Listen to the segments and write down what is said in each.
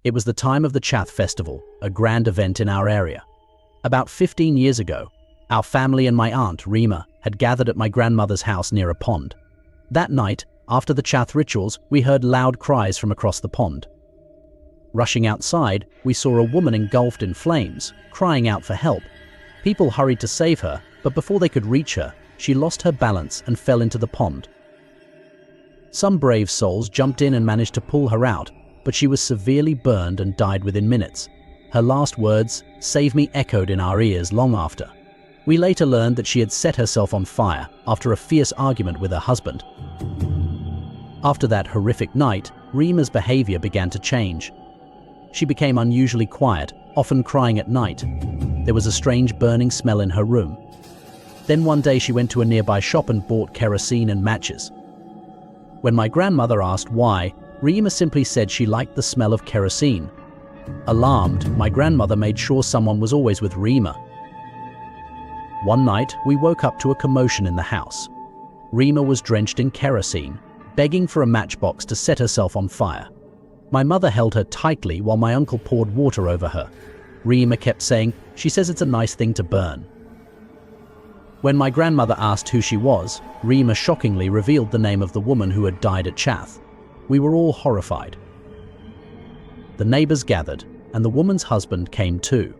It was the time of the Chhath Festival, a grand event in our area. About 15 years ago, our family and my aunt, Reema, had gathered at my grandmother's house near a pond. That night, after the Chhath rituals, we heard loud cries from across the pond. Rushing outside, we saw a woman engulfed in flames, crying out for help. People hurried to save her, but before they could reach her, she lost her balance and fell into the pond. Some brave souls jumped in and managed to pull her out, but she was severely burned and died within minutes. Her last words, "Save me," echoed in our ears long after. We later learned that she had set herself on fire after a fierce argument with her husband. After that horrific night, Reema's behavior began to change. She became unusually quiet, often crying at night. There was a strange burning smell in her room. Then one day she went to a nearby shop and bought kerosene and matches. When my grandmother asked why, Reema simply said she liked the smell of kerosene. Alarmed, my grandmother made sure someone was always with Reema. One night, we woke up to a commotion in the house. Reema was drenched in kerosene, begging for a matchbox to set herself on fire. My mother held her tightly while my uncle poured water over her. Reema kept saying, "She says it's a nice thing to burn." When my grandmother asked who she was, Reema shockingly revealed the name of the woman who had died at Chhath. We were all horrified. The neighbors gathered, and the woman's husband came too.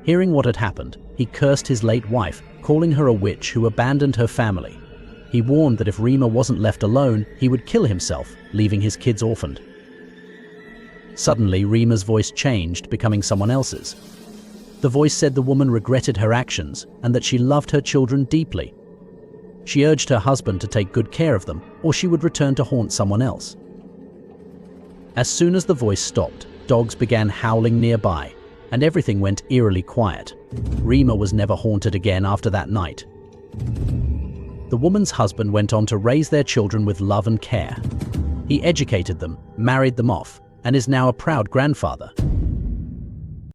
Hearing what had happened, he cursed his late wife, calling her a witch who abandoned her family. He warned that if Reema wasn't left alone, he would kill himself, leaving his kids orphaned. Suddenly, Reema's voice changed, becoming someone else's. The voice said the woman regretted her actions and that she loved her children deeply. She urged her husband to take good care of them, or she would return to haunt someone else. As soon as the voice stopped, dogs began howling nearby, and everything went eerily quiet. Reema was never haunted again after that night. The woman's husband went on to raise their children with love and care. He educated them, married them off, and is now a proud grandfather.